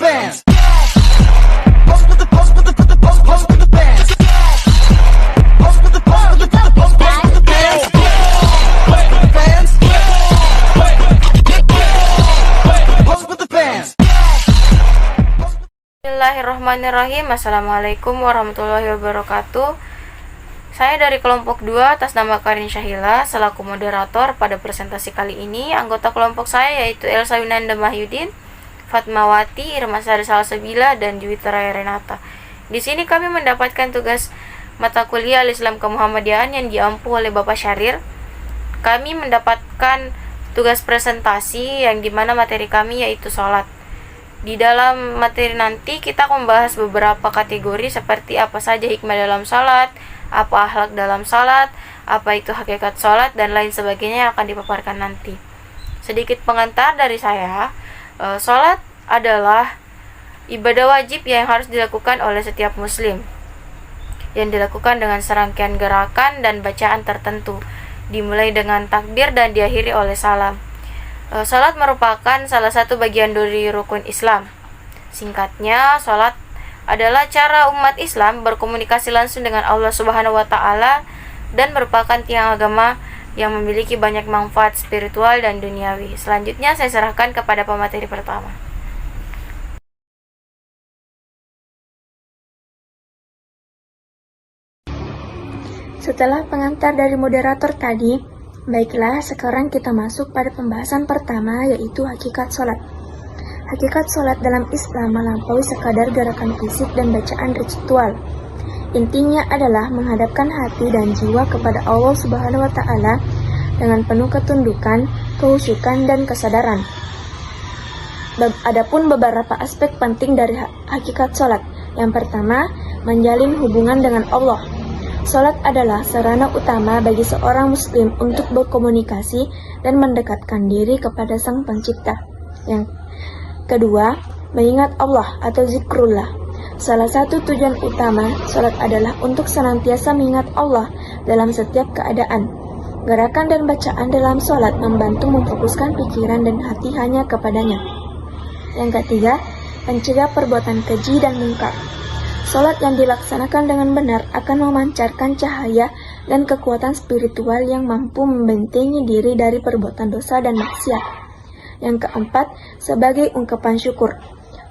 bands. Pose with the pose with the pose with the bands. Pose with the pose with the pose with the bands. Pose with the bands. Pose with the bands. Bismillahirrahmanirrahim. Assalamualaikum warahmatullahi wabarakatuh. Saya dari kelompok 2 atas nama Karin Syahila selaku moderator pada presentasi kali ini. Anggota kelompok saya yaitu Elsa Winanda Mahyudin, Fatmawati, Irma Sari Salsabila, dan Juwita Raya Renata. Di sini kami mendapatkan tugas mata kuliah Al-Islam Kemuhammadiyahan yang diampu oleh Bapak Syahrir. Kami mendapatkan tugas presentasi yang dimana materi kami yaitu sholat. Di dalam materi nanti kita membahas beberapa kategori seperti apa saja hikmah dalam sholat, apa akhlak dalam sholat, apa itu hakikat sholat, dan lain sebagainya yang akan dipaparkan nanti. Sedikit pengantar dari saya. Sholat adalah ibadah wajib yang harus dilakukan oleh setiap muslim, yang dilakukan dengan serangkaian gerakan dan bacaan tertentu, dimulai dengan takbir dan diakhiri oleh salam. Sholat merupakan salah satu bagian dari rukun Islam. Singkatnya, sholat adalah cara umat Islam berkomunikasi langsung dengan Allah Subhanahu wa Ta'ala dan merupakan tiang agama yang memiliki banyak manfaat spiritual dan duniawi. Selanjutnya saya serahkan kepada pemateri pertama. Setelah pengantar dari moderator tadi, baiklah sekarang kita masuk pada pembahasan pertama yaitu hakikat sholat. Hakikat sholat dalam Islam melampaui sekadar gerakan fisik dan bacaan ritual. Intinya adalah menghadapkan hati dan jiwa kepada Allah Subhanahu wa Ta'ala dengan penuh ketundukan, kehusyukan, dan kesadaran. Adapun beberapa aspek penting dari hakikat sholat. Yang pertama, menjalin hubungan dengan Allah. Sholat adalah sarana utama bagi seorang muslim untuk berkomunikasi dan mendekatkan diri kepada Sang Pencipta. Yang kedua, mengingat Allah atau zikrullah. Salah satu tujuan utama sholat adalah untuk senantiasa mengingat Allah dalam setiap keadaan. Gerakan dan bacaan dalam sholat membantu memfokuskan pikiran dan hati hanya kepadanya. Yang ketiga, mencegah perbuatan keji dan mungkar. Sholat yang dilaksanakan dengan benar akan memancarkan cahaya dan kekuatan spiritual yang mampu membentengi diri dari perbuatan dosa dan maksiat. Yang keempat, sebagai ungkapan syukur.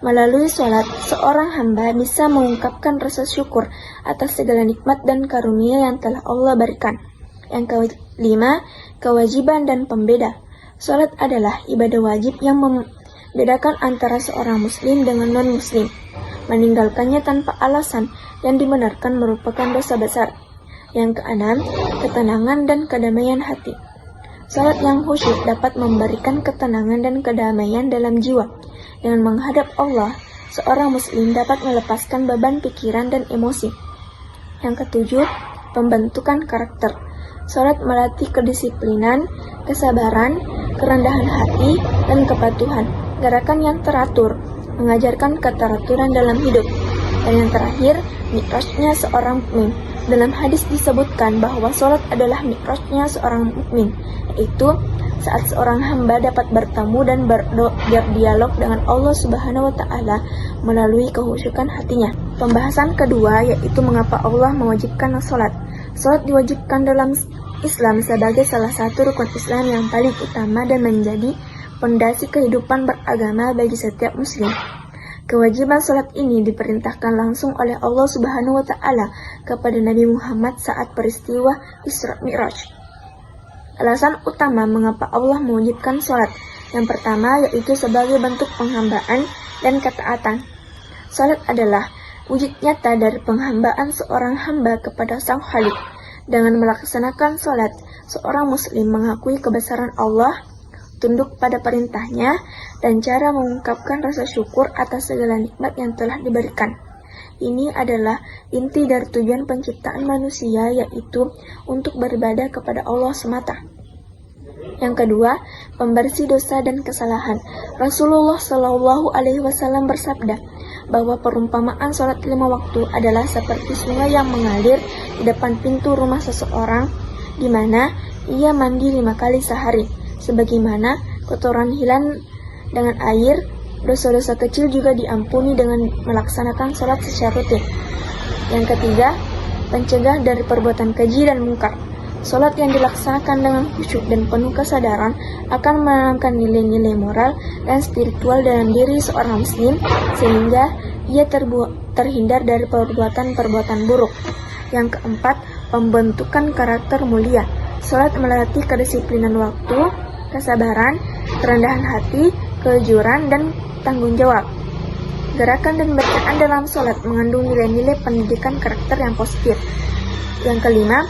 Melalui sholat, seorang hamba bisa mengungkapkan rasa syukur atas segala nikmat dan karunia yang telah Allah berikan. Yang kelima, kewajiban dan pembeda. Sholat adalah ibadah wajib yang membedakan antara seorang muslim dengan non-muslim. Meninggalkannya tanpa alasan yang dibenarkan merupakan dosa besar. Yang keenam, ketenangan dan kedamaian hati. Salat yang khusyuk dapat memberikan ketenangan dan kedamaian dalam jiwa. Dengan menghadap Allah, seorang muslim dapat melepaskan beban pikiran dan emosi. Yang ketujuh, pembentukan karakter. Salat melatih kedisiplinan, kesabaran, kerendahan hati, dan kepatuhan. Gerakan yang teratur mengajarkan keteraturan dalam hidup. Dan yang terakhir, mi'rajnya seorang mukmin. Dalam hadis disebutkan bahwa sholat adalah mi'rajnya seorang mukmin, yaitu saat seorang hamba dapat bertemu dan berdialog dengan Allah Subhanahu wa Ta'ala melalui kehusyukan hatinya. Pembahasan kedua yaitu mengapa Allah mewajibkan sholat. Sholat diwajibkan dalam Islam sebagai salah satu rukun Islam yang paling utama dan menjadi pondasi kehidupan beragama bagi setiap muslim. Kewajiban sholat ini diperintahkan langsung oleh Allah Subhanahu wa Ta'ala kepada Nabi Muhammad saat peristiwa Isra Mi'raj. Alasan utama mengapa Allah mewajibkan sholat. Yang pertama yaitu sebagai bentuk penghambaan dan ketaatan. Sholat adalah wujud nyata dari penghambaan seorang hamba kepada Sang Khalik. Dengan melaksanakan sholat, seorang muslim mengakui kebesaran Allah, tunduk pada perintahnya, dan cara mengungkapkan rasa syukur atas segala nikmat yang telah diberikan. Ini adalah inti dari tujuan penciptaan manusia, yaitu untuk beribadah kepada Allah semata. Yang kedua, pembersih dosa dan kesalahan. Rasulullah Shallallahu Alaihi Wasallam bersabda bahwa perumpamaan sholat 5 waktu adalah seperti sungai yang mengalir di depan pintu rumah seseorang, di mana ia mandi 5 kali sehari, sebagaimana kotoran hilang dengan air Dosa-dosa kecil juga diampuni dengan melaksanakan sholat secara rutin. Yang ketiga, pencegah dari perbuatan keji dan mungkar. Sholat yang dilaksanakan dengan khusyuk dan penuh kesadaran akan menanamkan nilai-nilai moral dan spiritual dalam diri seorang muslim, sehingga ia terhindar dari perbuatan-perbuatan buruk. Yang keempat, pembentukan karakter mulia. Sholat melatih kedisiplinan waktu, kesabaran, kerendahan hati, kejujuran, dan tanggung jawab. Gerakan dan bacaan dalam sholat mengandung nilai-nilai pendidikan karakter yang positif. Yang kelima,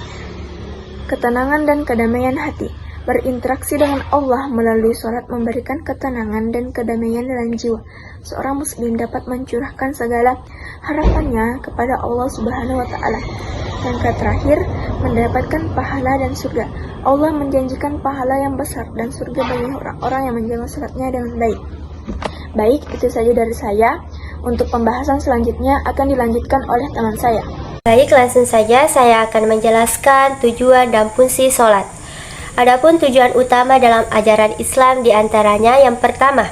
ketenangan dan kedamaian hati. Berinteraksi dengan Allah melalui sholat memberikan ketenangan dan kedamaian dalam jiwa. Seorang muslim dapat mencurahkan segala harapannya kepada Allah Subhanahu wa Ta'ala. Yang terakhir, mendapatkan pahala dan surga. Allah menjanjikan pahala yang besar dan surga bagi orang-orang yang menjaga sholatnya dengan baik. Baik, itu saja dari saya. Untuk pembahasan selanjutnya akan dilanjutkan oleh teman saya. Baik, langsung saja saya akan menjelaskan tujuan dan fungsi sholat. Adapun tujuan utama dalam ajaran Islam diantaranya yang pertama,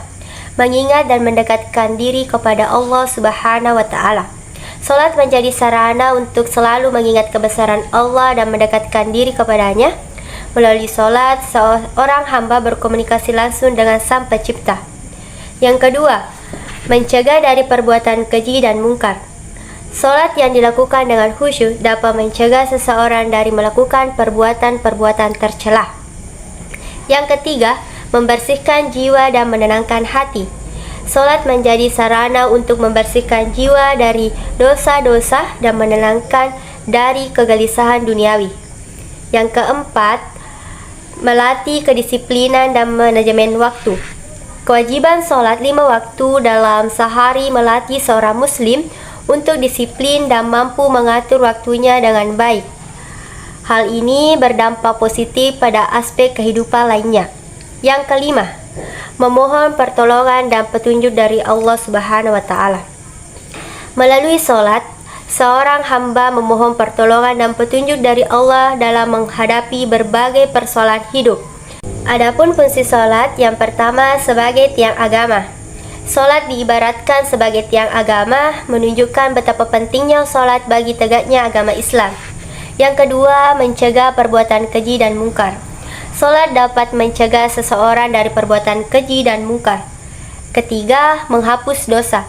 mengingat dan mendekatkan diri kepada Allah Subhanahu wa Ta'ala. Sholat menjadi sarana untuk selalu mengingat kebesaran Allah dan mendekatkan diri kepadanya. Melalui sholat, seorang hamba berkomunikasi langsung dengan Sang Pencipta. Yang kedua, mencegah dari perbuatan keji dan mungkar. Sholat yang dilakukan dengan khusyuk dapat mencegah seseorang dari melakukan perbuatan-perbuatan tercela. Yang ketiga, membersihkan jiwa dan menenangkan hati. Sholat menjadi sarana untuk membersihkan jiwa dari dosa-dosa dan menenangkan dari kegelisahan duniawi. Yang keempat, melatih kedisiplinan dan manajemen waktu. Kewajiban sholat 5 waktu dalam sehari melatih seorang muslim untuk disiplin dan mampu mengatur waktunya dengan baik. Hal ini berdampak positif pada aspek kehidupan lainnya. Yang kelima, memohon pertolongan dan petunjuk dari Allah Subhanahu wa Ta'ala. Melalui sholat, seorang hamba memohon pertolongan dan petunjuk dari Allah dalam menghadapi berbagai persoalan hidup. Adapun fungsi sholat, yang pertama sebagai tiang agama. Sholat diibaratkan sebagai tiang agama, menunjukkan betapa pentingnya sholat bagi tegaknya agama Islam. Yang kedua, mencegah perbuatan keji dan mungkar. Sholat dapat mencegah seseorang dari perbuatan keji dan mungkar. Ketiga, menghapus dosa.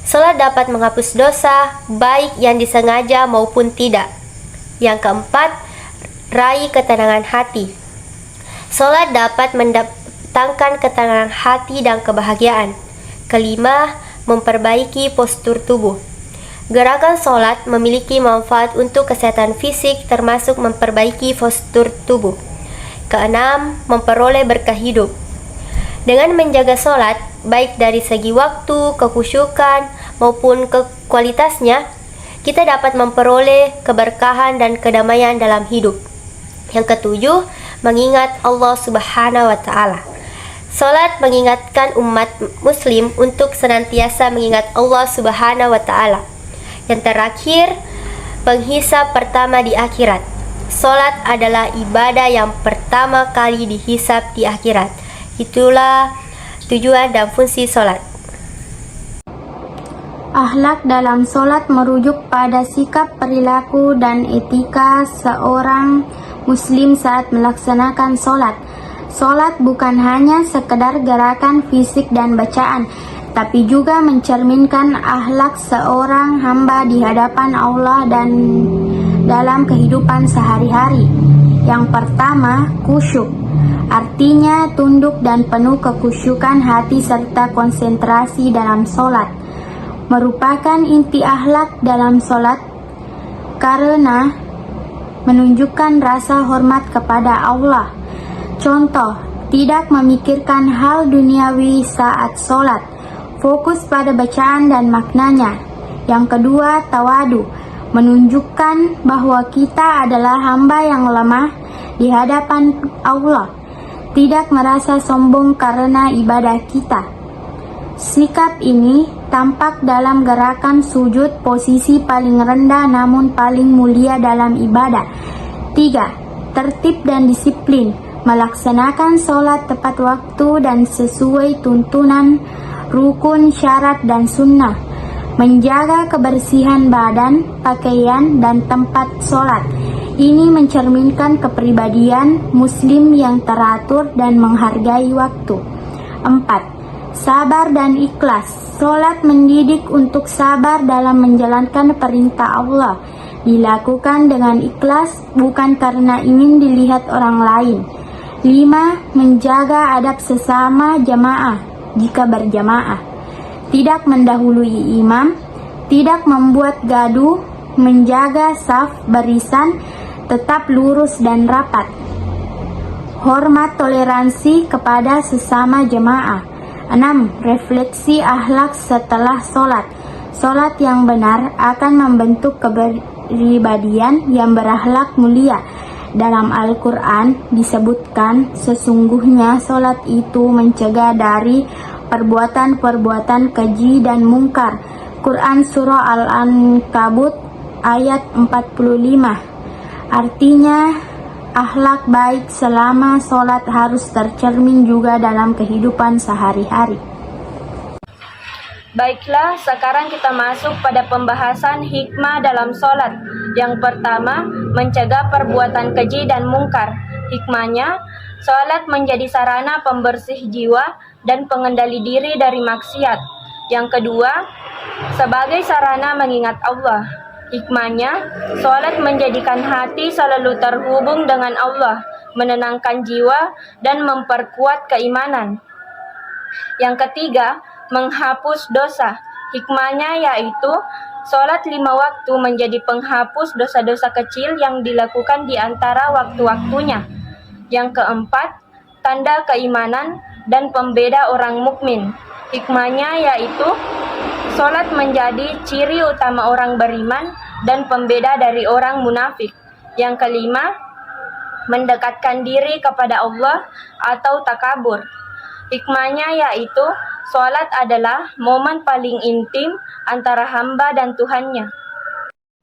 Sholat dapat menghapus dosa, baik yang disengaja maupun tidak. Yang keempat, raih ketenangan hati. Sholat dapat mendatangkan ketenangan hati dan kebahagiaan. Kelima, memperbaiki postur tubuh. Gerakan sholat memiliki manfaat untuk kesehatan fisik termasuk memperbaiki postur tubuh. Keenam, memperoleh berkah hidup. Dengan menjaga sholat, baik dari segi waktu, kekhusyukan, maupun kualitasnya, kita dapat memperoleh keberkahan dan kedamaian dalam hidup. Yang ketujuh, mengingat Allah Subhanahu wa Ta'ala. Sholat mengingatkan umat muslim untuk senantiasa mengingat Allah Subhanahu wa Ta'ala. Yang terakhir, penghisab pertama di akhirat. Sholat adalah ibadah yang pertama kali dihisab di akhirat. Itulah tujuan dan fungsi sholat. Akhlak dalam sholat merujuk pada sikap, perilaku, dan etika seorang muslim saat melaksanakan sholat. Sholat bukan hanya sekedar gerakan fisik dan bacaan, tapi juga mencerminkan akhlak seorang hamba di hadapan Allah dan dalam kehidupan sehari-hari. Yang pertama, khusyuk. Artinya tunduk dan penuh kekhusyukan hati serta konsentrasi dalam sholat. Merupakan inti akhlak dalam sholat karena menunjukkan rasa hormat kepada Allah. Contoh, tidak memikirkan hal duniawi saat sholat, fokus pada bacaan dan maknanya. Yang kedua, tawadu, menunjukkan bahwa kita adalah hamba yang lemah di hadapan Allah, tidak merasa sombong karena ibadah kita. Sikap ini tampak dalam gerakan sujud, posisi paling rendah namun paling mulia dalam ibadah. 3. Tertib dan disiplin, melaksanakan sholat tepat waktu dan sesuai tuntunan rukun, syarat, dan sunnah. Menjaga kebersihan badan, pakaian, dan tempat sholat. Ini mencerminkan kepribadian Muslim yang teratur dan menghargai waktu. 4. Sabar dan ikhlas. Sholat mendidik untuk sabar dalam menjalankan perintah Allah. Dilakukan dengan ikhlas, bukan karena ingin dilihat orang lain. 5. Menjaga adab sesama jamaah jika berjamaah. Tidak mendahului imam, tidak membuat gaduh, menjaga saf barisan tetap lurus dan rapat. Hormat toleransi kepada sesama jemaah. 6. Refleksi akhlak setelah sholat. Sholat yang benar akan membentuk kepribadian yang berakhlak mulia. Dalam Al-Quran disebutkan sesungguhnya sholat itu mencegah dari perbuatan-perbuatan keji dan mungkar. Quran Surah Al-Ankabut ayat 45. Artinya, akhlak baik selama sholat harus tercermin juga dalam kehidupan sehari-hari. Baiklah, sekarang kita masuk pada pembahasan hikmah dalam sholat. Yang pertama, mencegah perbuatan keji dan mungkar. Hikmahnya, sholat menjadi sarana pembersih jiwa dan pengendali diri dari maksiat. Yang kedua, sebagai sarana mengingat Allah. Hikmahnya, sholat menjadikan hati selalu terhubung dengan Allah, menenangkan jiwa, dan memperkuat keimanan. Yang ketiga, menghapus dosa. Hikmahnya yaitu, sholat 5 waktu menjadi penghapus dosa-dosa kecil yang dilakukan di antara waktu-waktunya. Yang keempat, tanda keimanan dan pembeda orang mukmin. Hikmahnya yaitu, sholat menjadi ciri utama orang beriman dan pembeda dari orang munafik. Yang kelima, mendekatkan diri kepada Allah atau takabur. Hikmahnya yaitu, sholat adalah momen paling intim antara hamba dan Tuhannya.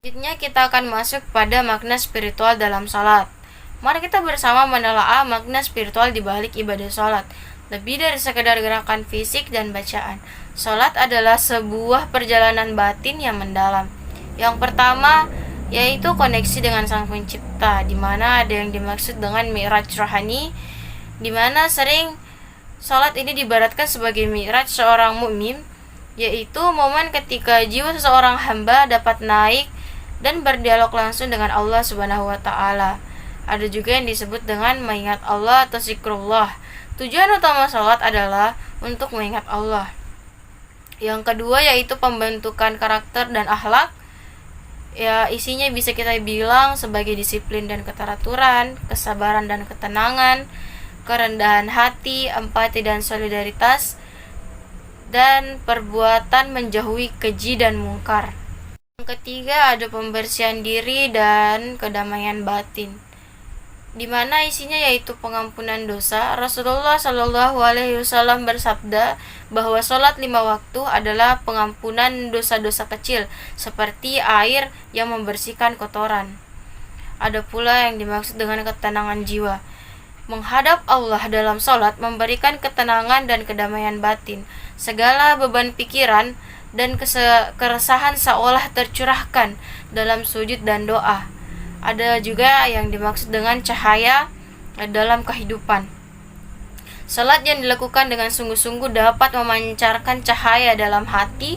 Selanjutnya kita akan masuk pada makna spiritual dalam sholat. Mari kita bersama menelaah makna spiritual di balik ibadah sholat. Lebih dari sekedar gerakan fisik dan bacaan, sholat adalah sebuah perjalanan batin yang mendalam. Yang pertama, yaitu koneksi dengan Sang Pencipta, di mana ada yang dimaksud dengan mi'raj rohani, di mana sering sholat ini diibaratkan sebagai mi'raj seorang mukmin, yaitu momen ketika jiwa seseorang hamba dapat naik dan berdialog langsung dengan Allah Subhanahu wa Ta'ala. Ada juga yang disebut dengan mengingat Allah atau zikrullah. Tujuan utama sholat adalah untuk mengingat Allah. Yang kedua yaitu pembentukan karakter dan akhlak. Ya, isinya bisa kita bilang sebagai disiplin dan keteraturan, kesabaran dan ketenangan, kerendahan hati, empati dan solidaritas, dan perbuatan menjauhi keji dan mungkar. Yang ketiga ada pembersihan diri dan kedamaian batin, di mana isinya yaitu pengampunan dosa. Rasulullah Shallallahu Alaihi Wasallam bersabda bahwa sholat 5 waktu adalah pengampunan dosa-dosa kecil seperti air yang membersihkan kotoran. Ada pula yang dimaksud dengan ketenangan jiwa. Menghadap Allah dalam sholat memberikan ketenangan dan kedamaian batin. Segala beban pikiran dan keresahan seolah tercurahkan dalam sujud dan doa. Ada juga yang dimaksud dengan cahaya dalam kehidupan. Salat yang dilakukan dengan sungguh-sungguh dapat memancarkan cahaya dalam hati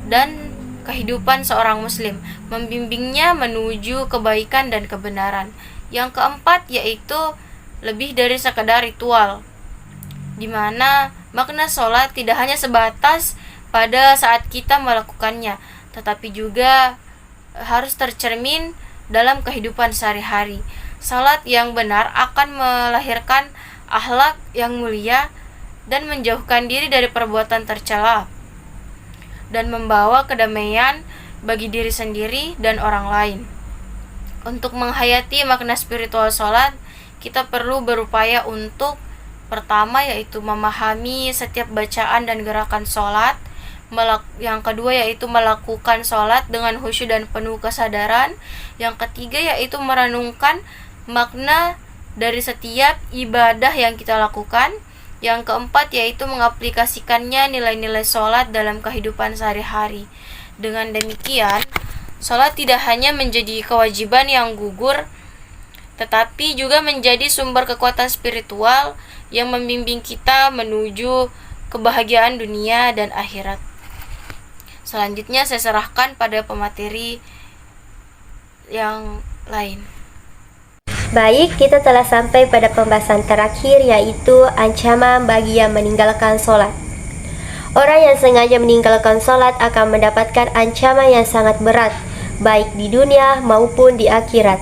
dan kehidupan seorang muslim, membimbingnya menuju kebaikan dan kebenaran. Yang keempat yaitu lebih dari sekadar ritual, di mana makna sholat tidak hanya sebatas pada saat kita melakukannya, tetapi juga harus tercermin dalam kehidupan sehari-hari. Salat yang benar akan melahirkan akhlak yang mulia dan menjauhkan diri dari perbuatan tercela dan membawa kedamaian bagi diri sendiri dan orang lain. Untuk menghayati makna spiritual salat, kita perlu berupaya untuk pertama yaitu memahami setiap bacaan dan gerakan salat. Yang kedua yaitu melakukan sholat dengan khusyuk dan penuh kesadaran. Yang ketiga yaitu merenungkan makna dari setiap ibadah yang kita lakukan. Yang keempat yaitu mengaplikasikannya nilai-nilai sholat dalam kehidupan sehari-hari. Dengan demikian, sholat tidak hanya menjadi kewajiban yang gugur, tetapi juga menjadi sumber kekuatan spiritual yang membimbing kita menuju kebahagiaan dunia dan akhirat. Selanjutnya saya serahkan pada pemateri yang lain. Baik, kita telah sampai pada pembahasan terakhir, yaitu ancaman bagi yang meninggalkan sholat. Orang yang sengaja meninggalkan sholat akan mendapatkan ancaman yang sangat berat, baik di dunia maupun di akhirat.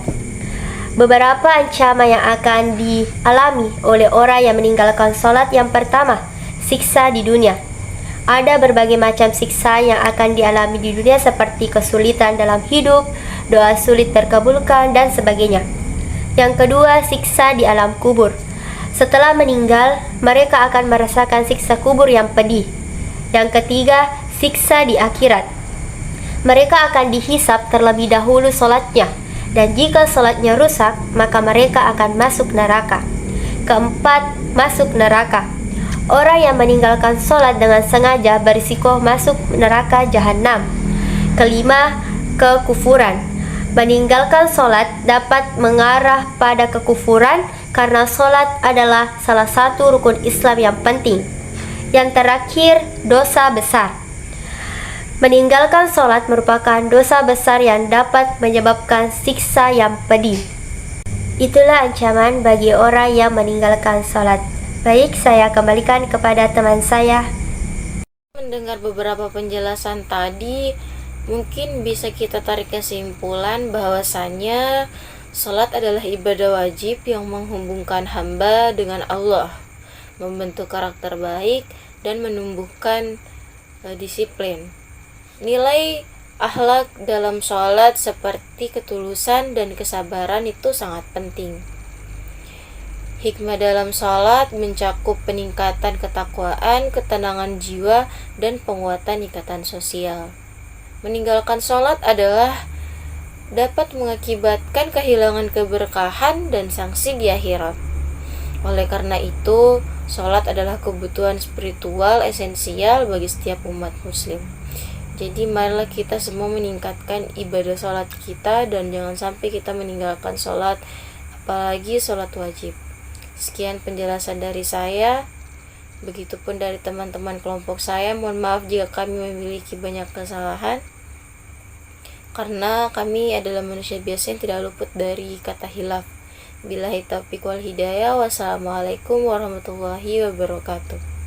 Beberapa ancaman yang akan dialami oleh orang yang meninggalkan sholat. Yang pertama, siksa di dunia. Ada berbagai macam siksa yang akan dialami di dunia seperti kesulitan dalam hidup, doa sulit terkabulkan, dan sebagainya. Yang kedua, siksa di alam kubur. Setelah meninggal, mereka akan merasakan siksa kubur yang pedih. Yang ketiga, siksa di akhirat. Mereka akan dihisap terlebih dahulu sholatnya, dan jika sholatnya rusak, maka mereka akan masuk neraka. Keempat, masuk neraka. Orang yang meninggalkan sholat dengan sengaja berisiko masuk neraka jahanam. Kelima, kekufuran. Meninggalkan sholat dapat mengarah pada kekufuran karena sholat adalah salah satu rukun Islam yang penting. Yang terakhir, dosa besar. Meninggalkan sholat merupakan dosa besar yang dapat menyebabkan siksa yang pedih. Itulah ancaman bagi orang yang meninggalkan sholat. Baik, saya kembalikan kepada teman saya. Mendengar beberapa penjelasan tadi, mungkin bisa kita tarik kesimpulan bahwasannya salat adalah ibadah wajib yang menghubungkan hamba dengan Allah, membentuk karakter baik dan menumbuhkan disiplin. Nilai akhlak dalam salat seperti ketulusan dan kesabaran itu sangat penting. Hikmah dalam salat mencakup peningkatan ketakwaan, ketenangan jiwa, dan penguatan ikatan sosial. Meninggalkan sholat adalah dapat mengakibatkan kehilangan keberkahan dan sanksi di akhirat. Oleh karena itu, sholat adalah kebutuhan spiritual esensial bagi setiap umat muslim. Jadi marilah kita semua meningkatkan ibadah sholat kita dan jangan sampai kita meninggalkan sholat, apalagi sholat wajib. Sekian penjelasan dari saya. Begitupun dari teman-teman kelompok saya. Mohon maaf jika kami memiliki banyak kesalahan, karena kami adalah manusia biasa yang tidak luput dari kata hilaf. Billahi taufiq wal hidayah. Wassalamualaikum warahmatullahi wabarakatuh.